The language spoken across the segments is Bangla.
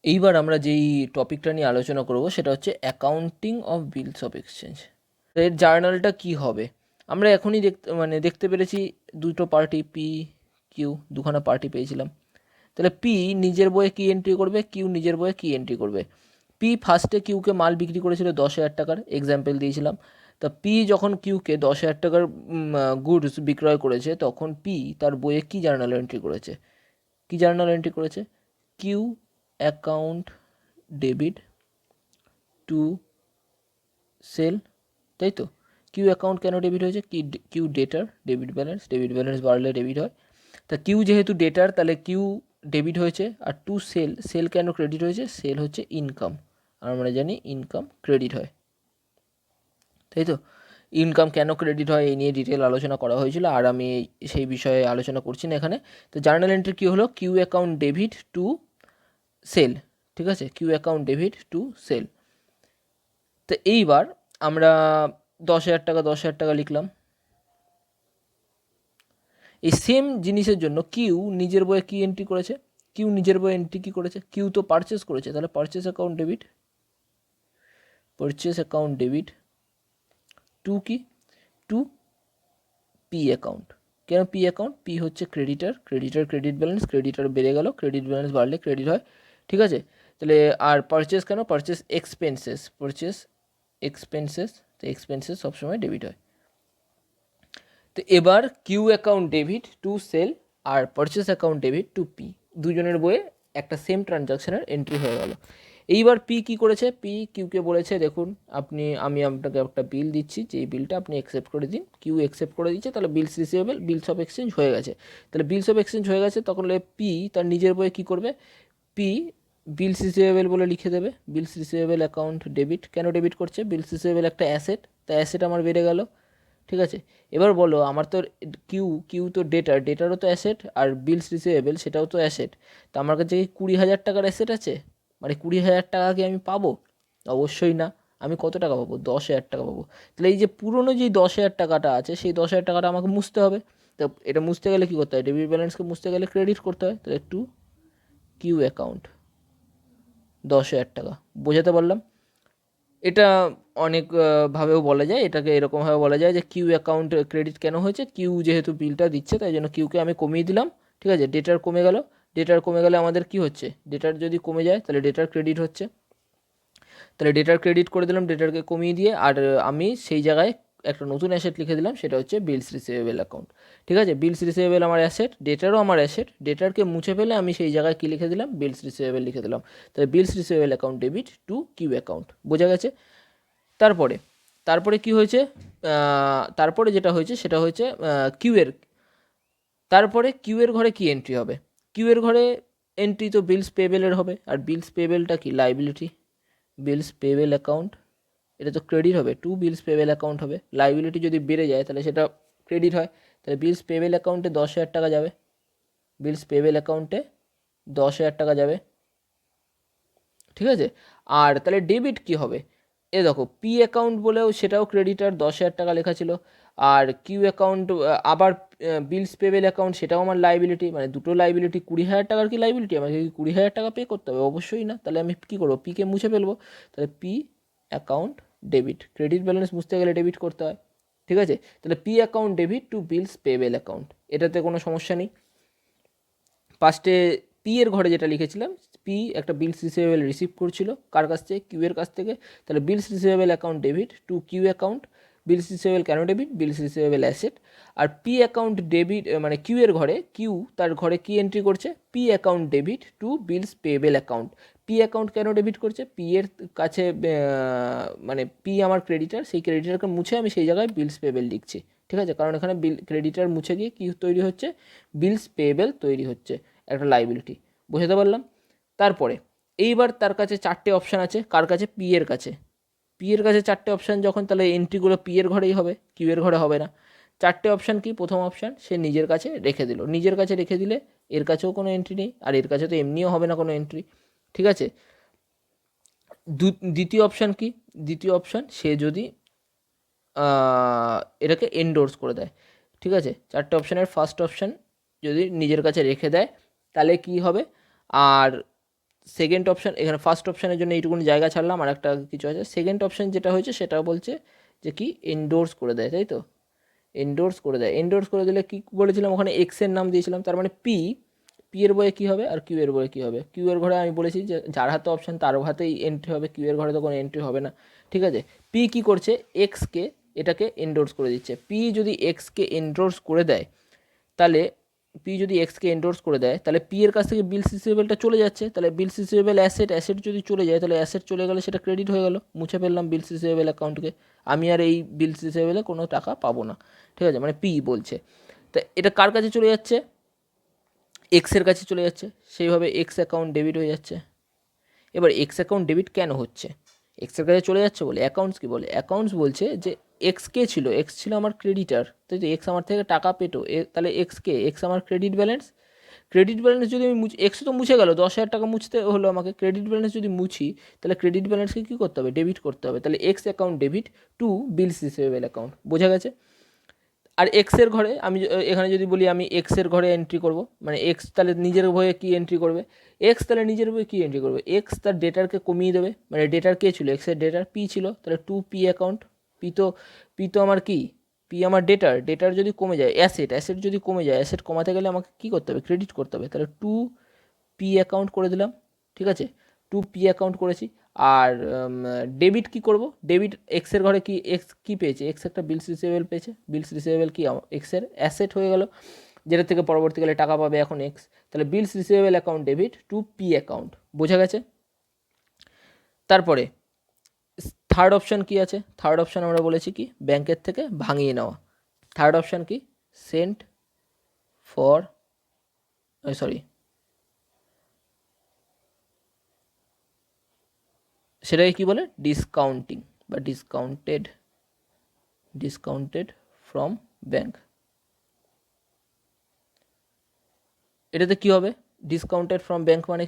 এইবার আমরা যেই টপিকটা নিয়ে আলোচনা করব সেটা হচ্ছে accounting of bills of exchange. এর জার্নালটা কি হবে? আমরা এখনই দেখতে পেরেছি দুটো পার্টি পি কিউ, দুখানা পার্টি পেয়েছিলাম। তাহলে পি নিজের বইয়ে কি এন্ট্রি করবে, কিউ নিজের বইয়ে কি এন্ট্রি করবে। পি ফার্স্টে কিউকে মাল বিক্রি করেছিল 10,000 টাকার, এক্সাম্পল দিয়েছিলাম। তা পি যখন কিউকে 10,000 টাকার গুডস বিক্রয় করেছে, তখন পি তার বইয়ে কি জার্নাল এন্ট্রি করেছে? কি জার্নাল এন্ট্রি করেছে? Q account debit to sale, তাই তো? কিউ অ্যাকাউন্ট কেন ডেবিট হয়েছে? কিউ ডেটার, ডেবিট ব্যালেন্স বাড়লে ডেবিট হয়। তা কিউ যেহেতু ডেটার, তাহলে কিউ ডেবিট হয়েছে। আর টু সেল, সেল কেন ক্রেডিট হয়েছে? সেল হচ্ছে ইনকাম, আর আমরা জানি ইনকাম ক্রেডিট হয়, তাই তো? ইনকাম কেন ক্রেডিট হয় এই নিয়ে ডিটেল আলোচনা করা হয়েছিল, আর আমি সেই বিষয়ে আলোচনা করছি না এখানে। তো জার্নাল এন্ট্রি কী হলো? Q account debit to sale, ঠিক আছে? Q account debit to sale. তো এইবার আমরা 10,000 টাকা 10,000 টাকা লিখলাম। এই সেম জিনিসের জন্য কিউ নিজের বইয়ে কি এন্ট্রি করেছে? কিউ নিজের বইয়ে এন্ট্রি কী করেছে? কিউ তো পারচেস করেছে, তাহলে পারচেস অ্যাকাউন্ট ডেবিট টু কি? To P account. কেন পি অ্যাকাউন্ট? পি হচ্ছে ক্রেডিটার, ক্রেডিট ব্যালেন্স, ক্রেডিটার বেড়ে গেল, ক্রেডিট ব্যালেন্স বাড়লে ক্রেডিট হয়, ঠিক আছে? তাহলে আর পারচেস কেন? পারচেস এক্সপেন্সেস, তো এক্সপেন্সেস সবসময় ডেবিট হয়। তো এবার Q account debit to sale আর purchase account debit to P, দুজনের বইয়ে একটা সেম ট্রানজাকশনের এন্ট্রি হয়ে গেল। এইবার পি কি করেছে? পি কিউকে বলেছে, দেখুন আমি আপনাকে একটা বিল দিচ্ছি, যেই বিলটা আপনি অ্যাকসেপ্ট করে দিন। কিউ অ্যাকসেপ্ট করে দিচ্ছে, তাহলে bills receivable, beans of exchange হয়ে গেছে। তাহলে বিলস অফ এক্সচেঞ্জ হয়ে গেছে, তখন পি তার নিজের বইয়ে কী করবে? পি বিলস রিসিভেবল বলে লিখে দেবে, বিলস রিসিভেবল অ্যাকাউন্ট ডেবিট। কেন ডেবিট করছে? বিলস রিসিভেবল একটা অ্যাসেট, তা অ্যাসেট আমার বেড়ে গেল, ঠিক আছে? এবার বলো, আমার তো কিউ তো ডেটারও তো অ্যাসেট, আর বিলস রিসিভেবল সেটাও তো অ্যাসেট। তো আমার কাছে কি 20,000 টাকার অ্যাসেট আছে? মানে 20,000 টাকা কি আমি পাবো? অবশ্যই না। আমি কত টাকা পাবো? 10,000 টাকা পাবো। তাহলে এই যে পুরনো যে 10,000 টাকাটা আছে, সেই 10,000 টাকাটা আমাকে মুছতে হবে। তো এটা মুছতে গেলে কী করতে হয়? ডেবিট ব্যালেন্সকে মুছতে গেলে ক্রেডিট করতে হয়। তাহলে একটু কিউ অ্যাকাউন্ট 10,000 টাকা। বোঝাতে পারলাম? এটা অনেক ভাবেও বলা যায়, এটাকে এরকমভাবে বলা যায় যে কিউ অ্যাকাউন্ট ক্রেডিট কেন হয়েছে? কিউ যেহেতু বিলটা দিচ্ছে, তাই জন্য কিউকে আমি কমিয়ে দিলাম, ঠিক আছে? ডেটার কমে গেল, ডেটার কমে গেলে আমাদের কি হচ্ছে? ডেটার যদি কমে যায় তাহলে ডেটার ক্রেডিট হচ্ছে, তাহলে ডেটার ক্রেডিট করে দিলাম ডেটারকে কমিয়ে দিয়ে। আর আমি সেই জায়গায় একটা নতুন অ্যাসেট লিখে দিলাম, সেটা হচ্ছে বিলস রিসিভেবল অ্যাকাউন্ট, ঠিক আছে? বিলস রিসিভেবল আমার অ্যাসেট, ডেটারও আমার অ্যাসেট। ডেটারকে মুছে ফেলে আমি সেই জায়গায় কী লিখে দিলাম? বিলস রিসিভেবল লিখে দিলাম। তাহলে bills receivable account debit to Q account. বোঝা গেছে? তারপরে তারপরে কি হয়েছে? তারপরে যেটা হয়েছে সেটা হয়েছে কিউয়ের, তারপরে কিউয়ের ঘরে কি এন্ট্রি হবে? কিউয়ের ঘরে এন্ট্রি তো বিলস পেবেলের হবে, আর বিলস পেবেলটা কি? লাইবিলিটি। বিলস পেবেল অ্যাকাউন্ট, এটা তো ক্রেডিট হবে, টু বিলস পেবেল অ্যাকাউন্ট হবে। লাইবিলিটি যদি বেড়ে যায় তাহলে সেটা ক্রেডিট হয়। তাহলে বিলস পেবেল অ্যাকাউন্টে 10,000 টাকা যাবে, বিলস পেবেল অ্যাকাউন্টে 10,000 টাকা যাবে, ঠিক আছে? আর তাহলে ডেবিট কি হবে? এ দেখো, পি অ্যাকাউন্ট বলেও সেটাও ক্রেডিটার, 10,000 টাকা লেখা ছিল। আর কিউ অ্যাকাউন্ট, আবার বিলস পেবেল অ্যাকাউন্ট, সেটাও আমার লাইবিলিটি, মানে দুটো লাইবিলিটি। 20,000 টাকার কি লাইবিলিটি? আমাকে কি 20,000 টাকা পে করতে হবে? অবশ্যই না। তাহলে আমি কী করবো? পিকে মুছে ফেলবো। তাহলে P account debit, credit balance মুছতে গেলে ডেবিট করতে হয়, ঠিক আছে? তাহলে P account debit to bills payable account, এটাতে কোনো সমস্যা নেই। ফার্স্টে পি এর ঘরে যেটা লিখেছিলাম, পি একটা বিলস রিসিভেবল রিসিভ করছিল, কার কাছ থেকে? কিউ এর কাছ থেকে। তাহলে bills receivable account debit to Q account. Bills receivable কেন ডেবিট? Bills receivable asset. আর পি অ্যাকাউন্ট ডেবিট, মানে কিউ এর ঘরে, কিউ তার ঘরে কি এন্ট্রি করছে? P account debit to bills payable account. P account কেন ডেবিট করছে? পি এর কাছে, মানে পি আমার ক্রেডিটার, সেই ক্রেডিটারকে মুছে আমি সেই জায়গায় বিলস পেবেল লিখছি, ঠিক আছে? কারণ এখানে ক্রেডিটার মুছে গিয়ে কী তৈরি হচ্ছে? বিলস পেবেল তৈরি হচ্ছে, একটা লাইবিলিটি। বুঝতে পারলাম? তারপরে এইবার তার কাছে 4টে অপশান আছে, কার কাছে? পি এর কাছে। পি এর কাছে 4টে অপশান যখন, তাহলে এন্ট্রিগুলো পি এর ঘরেই হবে, কিউ এর ঘরে হবে না। 4টে অপশান কি? প্রথম অপশান, সে নিজের কাছে রেখে দিল। নিজের কাছে রেখে দিলে এর কাছেও কোনো এন্ট্রি নেই, আর এর কাছে তো এমনিও হবে না কোনো এন্ট্রি, ঠিক আছে? দ্বিতীয় অপশান কি? দ্বিতীয় অপশান, সে যদি এটাকে এন্ডোর্স করে দেয়, ঠিক আছে? 4টে অপশানের ফার্স্ট অপশান যদি নিজের কাছে রেখে দেয়, তাহলে কি হবে? আর সেকেন্ড অপশান, এখানে ফার্স্ট অপশানের জন্য এইটুকুনি জায়গা ছাড়লাম, আর একটা কিছু আছে। সেকেন্ড অপশান যেটা হয়েছে সেটা বলছে যে কি এন্ডোর্স করে দেয়, তাই তো, এন্ডোর্স করে দেয়। এন্ডোর্স করে দিলে কি বলেছিলাম, ওখানে এক্স এর নাম দিয়েছিলাম, তার মানে পি, পি এর বইয়ে কী হবে আর কিউ এর বইয়ে কী হবে। কিউ এর ঘরে আমি বলেছি যে যার হাতে অপশান তার হাতেই এন্ট্রি হবে, কিউ এর ঘরে তো কোনো এন্ট্রি হবে না, ঠিক আছে। পি কী করছে, এক্সকে এটাকে এন্ডোর্স করে দিচ্ছে। পি যদি এক্সকে এন্ডোর্স করে দেয়, তাহলে পি যদি এক্সকে এন্ডোর্স করে দেয়, তাহলে পি এর কাছ থেকে বিলস রিসিভেবলটা চলে যাচ্ছে। তাহলে বিলস রিসিভেবল অ্যাসেট, অ্যাসেট যদি চলে যায় তাহলে অ্যাসেট চলে গেলে সেটা ক্রেডিট হয়ে গেল, মুছে ফেললাম বিলস রিসিভেবল অ্যাকাউন্টকে, আমি আর এই বিলস রিসিভেবলে কোনো টাকা পাবো না, ঠিক আছে, মানে পি বলছে। তা এটা কার কাছে চলে যাচ্ছে, এক্সের কাছে চলে যাচ্ছে, সেইভাবে এক্স অ্যাকাউন্ট ডেবিট হয়ে যাচ্ছে। এবার এক্স অ্যাকাউন্ট ডেবিট কেন হচ্ছে, এক্সের কাছে চলে যাচ্ছে বলে। অ্যাকাউন্টস কি বলে, অ্যাকাউন্টস বলছে যে এক্স কে ছিল, এক্স ছিল আমার ক্রেডিটার, তাই তো, এক্স আমার থেকে টাকা পেটো, তাহলে এক্স কে, এক্স আমার ক্রেডিট ব্যালেন্স। ক্রেডিট ব্যালেন্স যদি আমি এক্স তো মুছে গেল, 10,000 টাকা মুছতে হলো আমাকে, ক্রেডিট ব্যালেন্স যদি মুছি তাহলে ক্রেডিট ব্যালেন্সকে কী করতে হবে, ডেবিট করতে হবে। তাহলে X account debit to bills receivable account, বোঝা গেছে। আর এক্সের ঘরে আমি এখানে যদি বলি আমি এক্সের ঘরে এন্ট্রি করব, মানে এক্স তাহলে নিজের বইয়ে কী এন্ট্রি করবে, এক্স তাহলে নিজের বইয়ে কী এন্ট্রি করবে, এক্স তার ডেটারকে কমিয়ে দেবে, মানে ডেটার কে ছিল, এক্সের ডেটার পি ছিল, তাহলে টু পি অ্যাকাউন্ট। পি তো আমার কি, পি আমার ডেটার, ডেটার যদি কমে যায়, অ্যাসেট, অ্যাসেট যদি কমে যায়, অ্যাসেট কমাতে গেলে আমাকে কী করতে হবে, ক্রেডিট করতে হবে, তাহলে টু পি অ্যাকাউন্ট করে দিলাম, ঠিক আছে, টু পি অ্যাকাউন্ট করেছি। আর ডেবিট কি করব, ডেবিট এক্সের ঘরে কি, এক্স কী পেয়েছে, এক্স একটা বিলস রিসিভেবল পেয়েছে, বিলস রিসিভেবল কি এক্সের অ্যাসেট হয়ে গেল, যেটা থেকে পরবর্তীকালে টাকা পাবে এখন এক্স। তাহলে bills receivable account debit to P account, বোঝা গেছে। তারপরে থার্ড অপশান কি আছে, থার্ড অপশান আমরা বলেছি কি ব্যাংকের থেকে ভাঙিয়ে নেওয়া। থার্ড অপশান কি, সেন্ট ফর, সরি, সেটাকে কী বলে, ডিসকাউন্টিং বা ডিসকাউন্টেড ফ্রম ব্যাংক। এটাতে কী হবে, ডিসকাউন্টেড ফ্রম ব্যাংক মানে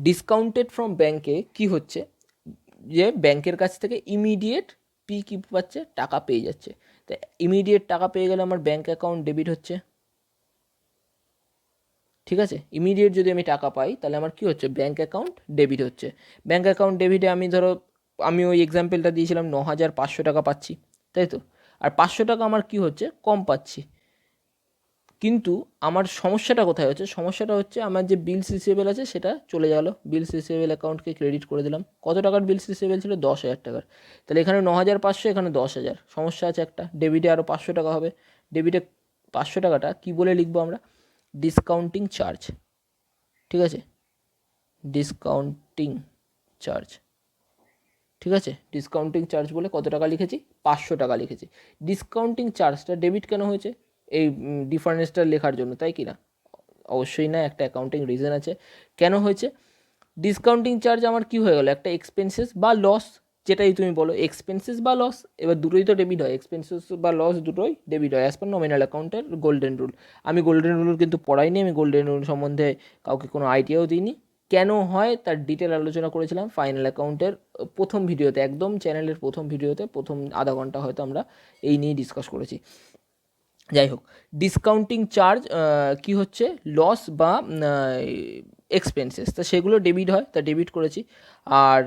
ডিসকাউন্টেড ফ্রম ব্যাংকে কি হচ্ছে, যে ব্যাংকের কাছ থেকে ইমিডিয়েট পি কি পাচ্ছে, টাকা পেয়ে যাচ্ছে। তো ইমিডিয়েট টাকা পেয়ে গেলে আমার ব্যাংক অ্যাকাউন্ট ডেবিট হচ্ছে, ঠিক আছে। ইমিডিয়েট যদি আমি টাকা পাই তাহলে আমার কী হচ্ছে, ব্যাঙ্ক অ্যাকাউন্ট ডেবিট হচ্ছে। ব্যাঙ্ক অ্যাকাউন্ট ডেবিটে আমি ধরো, আমি ওই এক্সাম্পলটা দিয়েছিলাম 9,500 টাকা পাচ্ছি, তাই তো, আর 500 টাকা আমার কী হচ্ছে, কম পাচ্ছি। কিন্তু আমার সমস্যাটা কোথায় হচ্ছে, সমস্যাটা হচ্ছে আমার যে বিলস রিসিভেবল আছে সেটা চলে গেল, বিলস রিসিভেবল অ্যাকাউন্টকে ক্রেডিট করে দিলাম। কত টাকার বিলস রিসিভেবল ছিল, 10,000 টাকার, তাহলে এখানে 9,500, এখানে 10,000, সমস্যা আছে একটা, ডেবিটে আরও 500 টাকা হবে। ডেবিটে 500 টাকাটা কী বলে লিখবো আমরা, ডিসকাউন্টিং চার্জ, ঠিক আছে, ডিসকাউন্টিং চার্জ, ঠিক আছে, ডিসকাউন্টিং চার্জ বলে কত টাকা লিখেছি, 500 টাকা লিখেছি। ডিসকাউন্টিং চার্জটা ডেবিট কেন হয়েছে, এই ডিফারেন্সটা লেখার জন্য, তাই কি না, অবশ্যই না, একটা অ্যাকাউন্টিং রিজন আছে কেন হয়েছে। ডিসকাউন্টিং চার্জ আমার কি হয়ে গেল, একটা এক্সপেন্সেস বা লস, যেটাই তুমি বলো, এক্সপেন্সেস বা লস, এবার দুটোই তো ডেবিট হয়, এক্সপেন্সেস বা লস দুটোই ডেবিট হয় অ্যাজ পার নমিনাল অ্যাকাউন্টের গোল্ডেন রুল। আমি গোল্ডেন রুল কিন্তু পড়াইনি, আমি গোল্ডেন রুল সম্বন্ধে কাউকে কোনো আইডিয়াও দিইনি, কেন হয় তার ডিটেল আলোচনা করেছিলাম ফাইনাল অ্যাকাউন্টের প্রথম ভিডিওতে, একদম চ্যানেলের প্রথম ভিডিওতে, প্রথম আধা ঘন্টা হয়তো আমরা এই নিয়ে ডিসকাস করেছি। যাই হোক, ডিসকাউন্টিং চার্জ কি হচ্ছে, লস বা এক্সপেন্সেস, তা সেগুলো ডেবিট হয়, তা ডেবিট করেছি। আর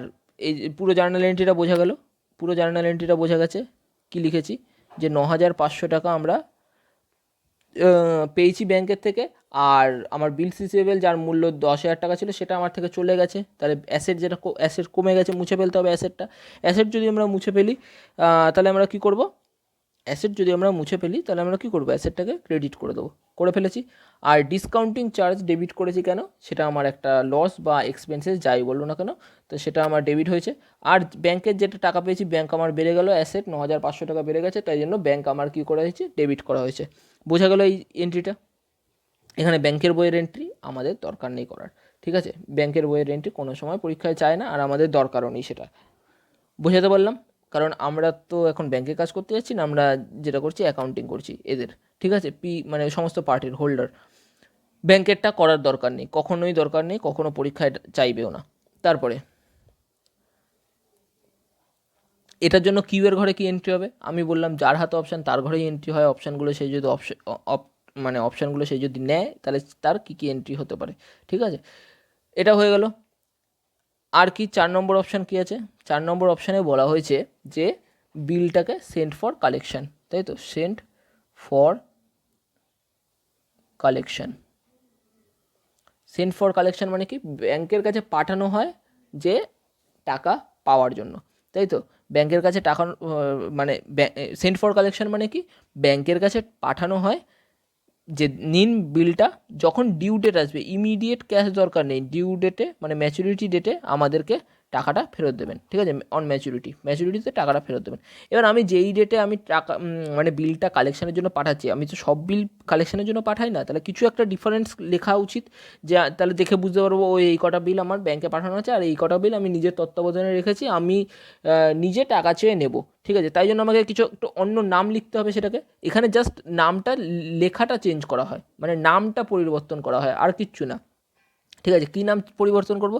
এই পুরো জার্নাল এন্ট্রিটা বোঝা গেল, পুরো জার্নাল এন্ট্রিটা বোঝা গেছে, কি লিখেছি, যে 9,500 টাকা আমরা পেয়েছি ব্যাংকের থেকে, আর আমার বিলস রিসিভেবল যার মূল্য 10,000 টাকা ছিল সেটা আমার থেকে চলে গেছে, তাহলে অ্যাসেট যেটা অ্যাসেট কমে গেছে, মুছে ফেলতে হবে অ্যাসেটটা। অ্যাসেট যদি আমরা মুছে ফেলি তাহলে আমরা কী করব, অ্যাসেট যদি আমরা মুছে ফেলি তাহলে আমরা কী করবো, অ্যাসেটটাকে ক্রেডিট করে দেবো, করে ফেলেছি। আর ডিসকাউন্টিং চার্জ ডেবিট করেছি কেন, সেটা আমার একটা লস বা এক্সপেন্সেস যাই বললো না কেন, তো সেটা আমার ডেবিট হয়েছে। আর ব্যাংকের যেটা টাকা পেয়েছি, ব্যাংক আমার বেড়ে গেল, অ্যাসেট 9,500 টাকা বেড়ে গেছে, তাই জন্য ব্যাংক আমার কী করা হয়েছে, ডেবিট করা হয়েছে। বোঝা গেল এই এন্ট্রিটা। এখানে ব্যাংকের বইয়ের এন্ট্রি আমাদের দরকার নেই করার, ঠিক আছে, ব্যাংকের বইয়ের এন্ট্রি কোনো সময় পরীক্ষায় চায় না, আর আমাদের দরকারও নেই সেটা, বোঝাতে পারলাম। কারণ আমরা তো এখন ব্যাংকে কাজ করতে যাচ্ছি না, আমরা যেটা করছি অ্যাকাউন্টিং করছি এদের, ঠিক আছে, পি মানে সমস্ত পার্টির হোল্ডার, ব্যাংকেরটা করার দরকার নেই, কখনোই দরকার নেই, কখনো পরীক্ষায় চাইবেও না। তারপরে এটার জন্য কিউ এর ঘরে কি এন্ট্রি হবে, আমি বললাম যার হাতে অপশান তার ঘরেই এন্ট্রি হয় অপশানগুলো, সেই যদি মানে অপশানগুলো সে যদি নেয় তাহলে তার কী কী এন্ট্রি হতে পারে। ঠিক আছে, এটা হয়ে গেল। আর কি 4 নম্বর অপশান কী আছে? 4 নম্বর অপশানে বলা হয়েছে যে বিলটাকে সেন্ড ফর কালেকশন, তাই তো, send for collection. Send for collection মানে কি? ব্যাংকের কাছে পাঠানো হয় যে টাকা পাওয়ার জন্য, তাই তো। ব্যাংকের কাছে টাকা মানে সেন্ড ফর কালেকশন মানে কি? ব্যাংকের কাছে পাঠানো হয় যে নিন বিলটা, যখন ডিউ ডেট আসবে, ইমিডিয়েট ক্যাশ দরকার নেই, ডিউ ডেটে মানে ম্যাচুরিটি ডেটে আমাদেরকে টাকাটা ফেরত দেবেন। ঠিক আছে, অন ম্যাচুরিটিতে টাকাটা ফেরত দেবেন। এবার আমি যেই ডেটে আমি টাকা মানে বিলটা কালেকশনের জন্য পাঠাচ্ছি, আমি তো সব বিল কালেকশনের জন্য পাঠাই না, তাহলে কিছু একটা ডিফারেন্স লেখা উচিত, যে তাহলে দেখে বুঝতে পারবো ওই এই কটা বিল আমার ব্যাংকে পাঠানো আছে আর এই কটা বিল আমি নিজের তত্ত্বাবধানে রেখেছি, আমি নিজে টাকা চেয়ে নেব। ঠিক আছে, তাই জন্য আমাকে কিছু একটু অন্য নাম লিখতে হবে সেটাকে। এখানে জাস্ট নামটা, লেখাটা চেঞ্জ করা হয়, মানে নামটা পরিবর্তন করা হয়, আর কিচ্ছু না। ঠিক আছে, কী নাম পরিবর্তন করব?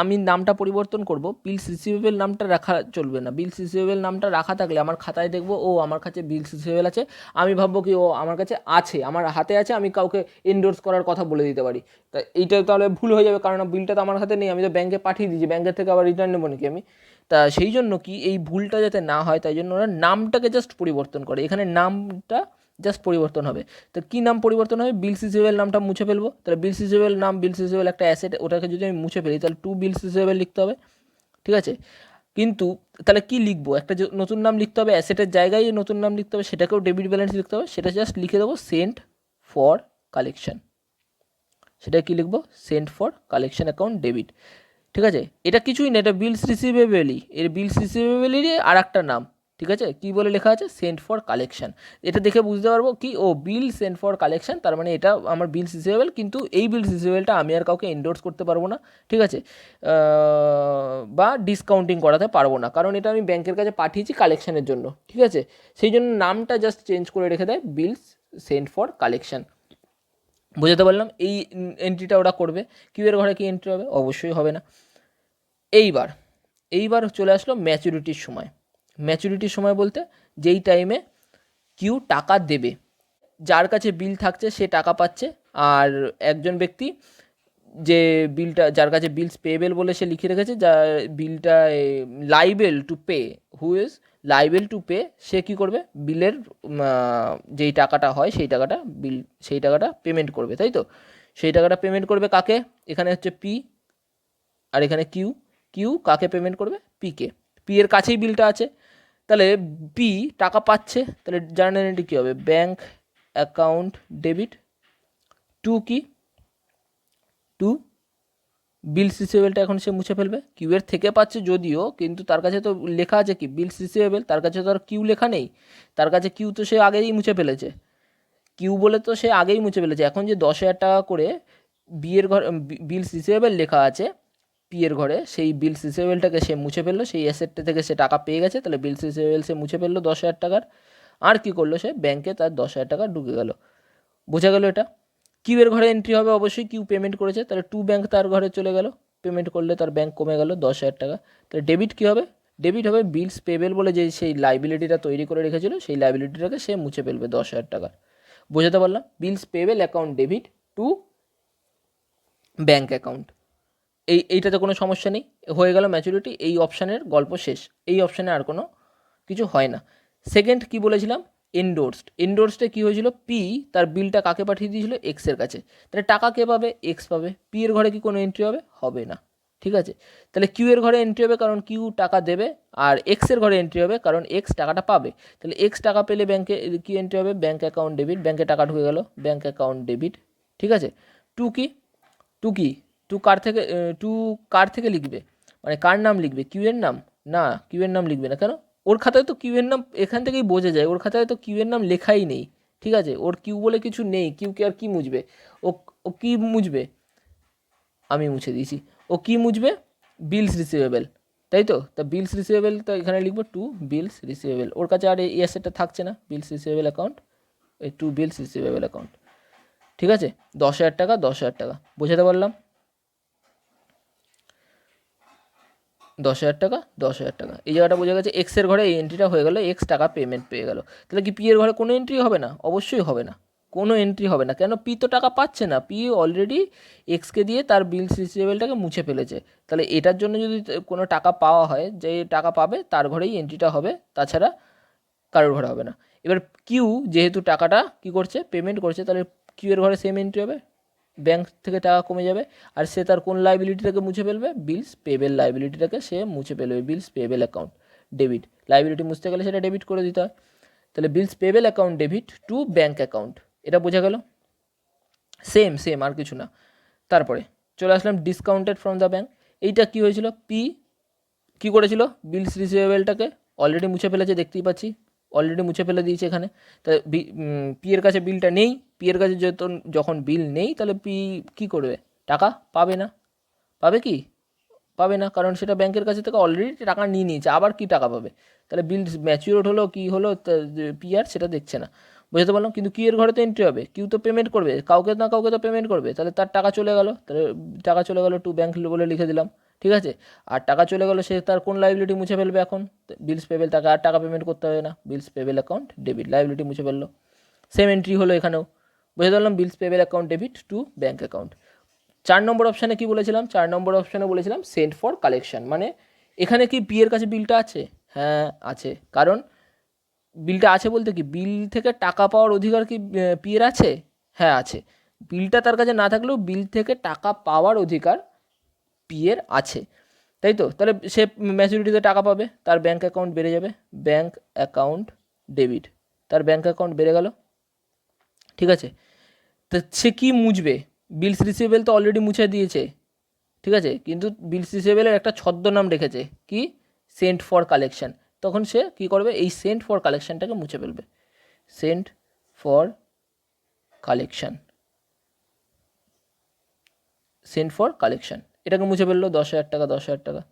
আমি নামটা পরিবর্তন করব, বিলস রিসিভেবল নামটা রাখা চলবে না। বিলস রিসিভেবল নামটা রাখা থাকলে আমার খাতায় দেখবো ও আমার কাছে বিলস রিসিভেবল আছে, আমি ভাববো কি ও আমার কাছে আছে, আমার হাতে আছে, আমি কাউকে এন্ডোর্স করার কথা বলে দিতে পারি। তা এইটা তাহলে ভুল হয়ে যাবে, কারণ বিলটা তো আমার হাতে নেই, আমি তো ব্যাংকে পাঠিয়ে দিয়েছি, ব্যাংকের থেকে আবার রিটার্ন নেবো নাকি আমি? তা সেই জন্য কি এই ভুলটা যাতে না হয় তাই জন্য ওরা নামটাকে জাস্ট পরিবর্তন করে, এখানে নামটা জাস্ট পরিবর্তন হবে। তো কী নাম পরিবর্তন হবে? বিলস রিসিভেবল নামটা মুছে ফেলবো, তাহলে বিলস রিসিভেবল নাম, বিলস রিসিভেবল একটা অ্যাসেট, ওটাকে যদি আমি মুছে ফেলি তাহলে টু বিলস রিসিভেবল লিখতে হবে। ঠিক আছে, কিন্তু তাহলে কি লিখবো? একটা নতুন নাম লিখতে হবে, অ্যাসেটের জায়গায় নতুন নাম লিখতে হবে, সেটাকেও ডেবিট ব্যালেন্স লিখতে হবে, সেটা জাস্ট লিখে দেবো সেন্ট ফর কালেকশন। সেটা কি লিখবো? Saint for collection account debit. ঠিক আছে, এটা কিছুই না, এটা বিলস রিসিভেবলই, এর বিলস রিসিভেবলেরই আর একটা নাম। ঠিক আছে, কী বলে লেখা আছে? Saint for collection. এটা দেখে বুঝতে পারবো কি ও বিল সেন্ট ফর কালেকশন, তার মানে এটা আমার বিলস রিসিভেবল, কিন্তু এই বিলস রিসিভেবলটা আমি আর কাউকে এন্ডোর্স করতে পারবো না। ঠিক আছে, বা ডিসকাউন্টিং করাতে পারবো না, কারণ এটা আমি ব্যাংকের কাছে পাঠিয়েছি কালেকশনের জন্য। ঠিক আছে, সেই জন্য নামটা জাস্ট চেঞ্জ করে রেখে দেয় বিলস সেন্ট ফর কালেকশন। বুঝতে পারলাম? এই এন্ট্রিটা ওরা করবে। কিউ এর ঘরে কি এন্ট্রি হবে? অবশ্যই হবে না। এইবার চলে আসলো ম্যাচুরিটির সময়। ম্যাচুরিটির সময় বলতে যেই টাইমে কিউ টাকা দেবে, যার কাছে বিল থাকছে সে টাকা পাচ্ছে, আর একজন ব্যক্তি যে বিলটা, যার কাছে বিলস পেয়েবেল বলে সে লিখে রেখেছে, যা বিলটা liable to pay, who is liable to pay, সে কী করবে? বিলের যেই টাকাটা হয় সেই টাকাটা পেমেন্ট করবে, তাই তো। সেই টাকাটা পেমেন্ট করবে কাকে? এখানে হচ্ছে পি, আর এখানে কিউ। কিউ কাকে পেমেন্ট করবে? পিকে। পি এর কাছেই বিলটা আছে, তাহলে পি টাকা পাচ্ছে, তাহলে জার্নাল এন্ট্রি কী হবে? ব্যাঙ্ক অ্যাকাউন্ট ডেবিট টু কি? টু বিলস রিসিভেবলটা এখন সে মুছে ফেলবে। কিউ এর থেকে পাচ্ছে যদিও, কিন্তু তার কাছে তো লেখা আছে কি? বিলস রিসিভেবল, তার কাছে তো আর কিউ লেখা নেই, তার কাছে কিউ তো সে আগেই মুছে ফেলেছে, কিউ বলে তো সে আগেই মুছে ফেলেছে। এখন যে 10,000 টাকা করে বিয়ের ঘর বিলস রিসিভেবল লেখা আছে পি এর ঘরে, সেই বিলস রিসিভেবলটাকে সে মুছে ফেললো, সেই অ্যাসেটটা থেকে সে টাকা পেয়ে গেছে, তাহলে বিলস রিসিভেবল সে মুছে ফেললো 10,000 টাকার। আর কি করলো? সে ব্যাংকে তার 10,000 টাকা ঢুকে গেল। বোঝা গেল এটা? কিউ এর ঘরে এন্ট্রি হবে অবশ্যই, কিউ পেমেন্ট করেছে, তাহলে টু ব্যাংক তার ঘরে চলে গেল, পেমেন্ট করলে তার ব্যাংক কমে গেল 10,000 টাকা। তাহলে ডেবিট কী হবে? ডেবিট হবে বিলস পেবেল বলে যে সেই লাইবিলিটিটা তৈরি করে রেখেছিল, সেই লাইবিলিটিটাকে সে মুছে ফেলবে 10,000 টাকা। বোঝাতে পারলাম? Bills payable account debit to bank account. এইটাতে কোনো সমস্যা নেই, হয়ে গেল ম্যাচুরিটি। এই অপশানের গল্প শেষ, এই অপশানে আর কোনো কিছু হয় না। সেকেন্ড কি বলেছিলাম? এন্ডোর্সডে কী হয়েছিল? পি তার বিলটা কাকে পাঠিয়ে দিয়েছিল? এক্সের কাছে, তাহলে টাকা কে পাবে? এক্স পাবে। পি এর ঘরে কি কোনো এন্ট্রি হবে? হবে না। ঠিক আছে, তাহলে কিউ এর ঘরে এন্ট্রি হবে কারণ কিউ টাকা দেবে, আর এক্স এর ঘরে এন্ট্রি হবে কারণ এক্স টাকাটা পাবে। তাহলে এক্স টাকা পেলে ব্যাংকে কি এন্ট্রি হবে? ব্যাঙ্ক অ্যাকাউন্ট ডেবিট, ব্যাংকে টাকা ঢুকে গেল, ব্যাঙ্ক অ্যাকাউন্ট ডেবিট। ঠিক আছে, টু কি? টু কি? টু কার থেকে লিখবে? মানে কার নাম লিখবে? কিউ এর নাম? না, কিউ এর নাম লিখবে না। কেন? ওর খাতায় তো কিউ এর নাম এখান থেকেই বোঝা যায়, ওর খাতায় তো কিউ এর নাম লেখাই নেই। ঠিক আছে, ওর কিউ বলে কিছু নেই, কিউকে আর কি মুছবে? ও ও কি মুছবে? আমি মুছে দিয়েছি। ও কি মুছবে? বিলস রিসিভেবল, তাই তো। তা বিলস রিসিভেবল তো এখানে লিখবো টু বিলস রিসিভেবল, ওর কাছে আর এই অ্যাসেটটা থাকছে না, বিলস রিসিভেবল অ্যাকাউন্ট, এই টু বিলস রিসিভেবল অ্যাকাউন্ট। ঠিক আছে, 10,000 টাকা 10,000 টাকা, বোঝাতে পারলাম? 10,000 টাকা 10,000 টাকা, এই জায়গাটা বোঝা গেছে। এক্সের ঘরে এই এন্ট্রিটা হয়ে গেলো, এক্স টাকা পেমেন্ট পেয়ে গেল। তাহলে কি পি এর ঘরে কোনো এন্ট্রি হবে না? অবশ্যই হবে না, কোনো এন্ট্রি হবে না। কেন? পি তো টাকা পাচ্ছে না, পি অলরেডি এক্সকে দিয়ে তার বিলস রিসিভেবলটাকে মুছে ফেলেছে। তাহলে এটার জন্য যদি কোনো টাকা পাওয়া হয়, যে টাকা পাবে তার ঘরেই এন্ট্রিটা হবে, তাছাড়া কারোর ঘরে হবে না। এবার কিউ যেহেতু টাকাটা কী করছে, পেমেন্ট করছে, তাহলে কিউ এর ঘরে সেম এন্ট্রি হবে, ব্যাংক থেকে টাকা কমে যাবে। আর সে তার কোন লাইবিলিটিটাকে মুছে ফেলবে? বিলস পেবেল লাইবিলিটিটাকে সে মুছে ফেলবে, bills payable account debit. Liability মুছতে গেলে সেটা ডেবিট করে দিতে হয়। তাহলে bills payable account debit to bank account, এটা বোঝা গেল? সেম সেম, আর কিছু না। তারপরে চলে আসলাম ডিসকাউন্টেড ফ্রম দ্য ব্যাঙ্ক। এইটা কী হয়েছিল? পি কী করেছিল? বিলস রিসিভেবলটাকে অলরেডি মুছে ফেলেছে, দেখতেই পাচ্ছি অলরেডি মুছে ফেলে দিয়েছে এখানে। তা পি এর কাছে বিলটা নেই, পি এর কাছে যখন বিল নেই তাহলে পি কী করবে? টাকা পাবে না। পাবে কি? পাবে না, কারণ সেটা ব্যাংকের কাছে থেকে অলরেডি টাকা নিয়ে নিয়েছে, আবার কি টাকা পাবে? তাহলে বিল ম্যাচিওর হলো কি হলো, পি আর সেটা দেখছে না। বুঝতে পারলাম? কিন্তু কিউ এর ঘরে তো এন্ট্রি হবে, কিউ তো পেমেন্ট করবে, কাউকে না কাউকে তো পেমেন্ট করবে, তাহলে তার টাকা চলে গেল, তাহলে টাকা চলে গেল টু ব্যাংক বলে লিখে দিলাম, ঠিক আছে? আর টাকা চলে গেল, সে তার কোন লাইবিলিটি মুছে ফেলবে এখন? বিলস পেবেল, তাকে আর টাকা পেমেন্ট করতে হবে না, bills payable account debit, liability মুছে ফেললো। সেম এন্ট্রি হলো এখানেও। বুঝতে পারলাম? Bills payable account debit to bank account. 4 নম্বর অপশানে কী বলেছিলাম? 4 নম্বর অপশানে বলেছিলাম সেন্ড ফর কালেকশন। মানে এখানে কি পি এর কাছে বিলটা আছে? হ্যাঁ আছে, কারণ বিলটা আছে বলতে কি, বিল থেকে টাকা পাওয়ার অধিকার কি পি এর আছে? হ্যাঁ আছে। বিলটা তার কাছে না থাকলেও বিল থেকে টাকা পাওয়ার অধিকার পি এর আছে, তাই তো? তাহলে সে ম্যাচুরিটিতে টাকা পাবে, তার ব্যাঙ্ক অ্যাকাউন্ট বেড়ে যাবে, ব্যাঙ্ক অ্যাকাউন্ট ডেবিট, তার ব্যাঙ্ক অ্যাকাউন্ট বেড়ে গেল, ঠিক আছে? তো সে কী মুছবে? বিলস রিসিভেবল তো অলরেডি মুছে দিয়েছে, ঠিক আছে, কিন্তু বিলস রিসিভেবলের একটা ছদ্মনাম রেখেছে, কি? Saint for collection. তখন সে কী করবে? এই সেন্ট ফর কালেকশনটাকে মুছে ফেলবে, Saint for collection, Saint for collection, এটাকে মুছে ফেললো। 10,000 টাকা, 10,000 টাকা।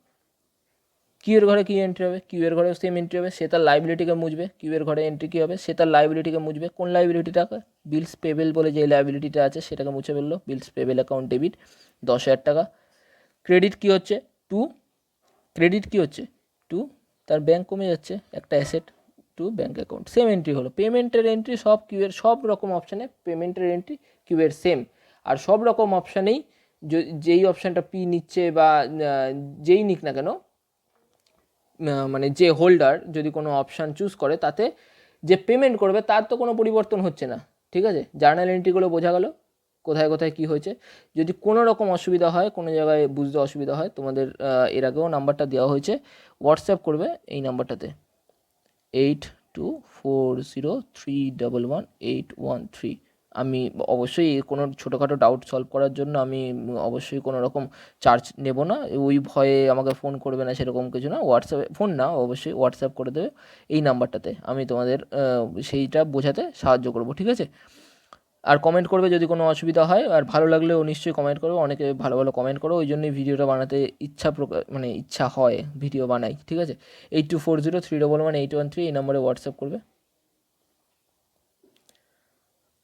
কিউ এর ঘরে কী এন্ট্রি হবে? কিউ এর ঘরে সেম এন্ট্রি হবে, সে তার লাইবিলিটিকে মুছবে। কিউ এর ঘরে এন্ট্রি কী হবে? সে তার লাইবিলিটিকে মুছবে। কোন লাইবিলিটিটাকে? বিলস পেবেল বলে যে লাইবিলিটিটা আছে সেটাকে মুছে ফেললো, বিলস পেবেল অ্যাকাউন্ট ডেবিট 10,000 টাকা। ক্রেডিট কী হচ্ছে? টু, ক্রেডিট কী হচ্ছে? টু, তার ব্যাংক কমে যাচ্ছে, একটা asset, two bank account. Same entry হলো, পেমেন্টের এন্ট্রি সব কিউ এর, সব রকম অপশানে পেমেন্টের এন্ট্রি কিউ এর সেম। আর সব রকম অপশানেই যেই অপশানটা পি নিচ্ছে বা যেই নিক না কেন, মানে যে হোল্ডার যদি কোনো অপশান চুজ করে, তাতে যে পেমেন্ট করবে তার তো কোনো পরিবর্তন হচ্ছে না, ঠিক আছে? জার্নাল এন্ট্রিগুলো বোঝা গেল কোথায় কোথায় কী হয়েছে। যদি কোনো রকম অসুবিধা হয়, কোনো জায়গায় বুঝতে অসুবিধা হয়, তোমাদের এর আগেও নাম্বারটা দেওয়া হয়েছে, হোয়াটসঅ্যাপ করবে এই নাম্বারটাতে, 8240311813। আমি অবশ্যই কোনো ছোটোখাটো ডাউট সলভ করার জন্য আমি অবশ্যই কোনো রকম চার্জ নেব না, ওই ভয়ে আমাকে ফোন করবে না সেরকম কিছু না। হোয়াটসঅ্যাপে ফোন না, অবশ্যই হোয়াটসঅ্যাপ করে দেবে এই নাম্বারটাতে, আমি তোমাদের সেইটা বোঝাতে সাহায্য করব, ঠিক আছে? আর কমেন্ট করবে যদি কোনো অসুবিধা হয়, আর ভালো লাগলেও নিশ্চয়ই কমেন্ট করবে, অনেকে ভালো ভালো কমেন্ট করো, ওই জন্যই ভিডিওটা বানাতে মানে ইচ্ছা হয়, ভিডিও বানাই, ঠিক আছে? 8240311813 এই নম্বরে হোয়াটসঅ্যাপ করবে।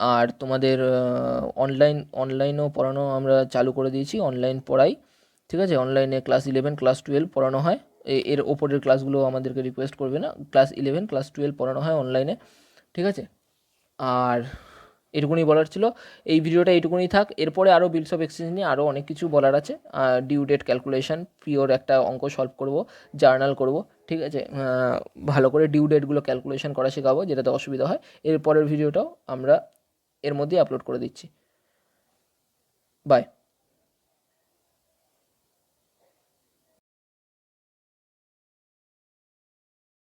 আর তোমাদের অনলাইনও পড়ানো আমরা চালু করে দিয়েছি, অনলাইন পড়াই, ঠিক আছে? অনলাইনে ক্লাস 11 ক্লাস 12 পড়ানো হয়, এর ওপরের ক্লাসগুলো আমাদেরকে রিকোয়েস্ট করবে না, ক্লাস 11 ক্লাস 12 পড়ানো হয় অনলাইনে, ঠিক আছে? আর এটুকুনি বলার ছিল, এই ভিডিওটা এইটুকুনি থাক। এরপরে আরও বিলস অফ এক্সচেঞ্জ নিয়ে আরও অনেক কিছু বলার আছে, ডিউ ডেট ক্যালকুলেশন, পিওর একটা অঙ্ক সলভ করব, জার্নাল করব, ঠিক আছে? ভালো করে ডিউ ডেটগুলো ক্যালকুলেশন করা শেখাবো, যেটাতে অসুবিধা হয়। এর পরের ভিডিওটাও আমরা এর মধ্যেই আপলোড করে দিচ্ছি। বাই।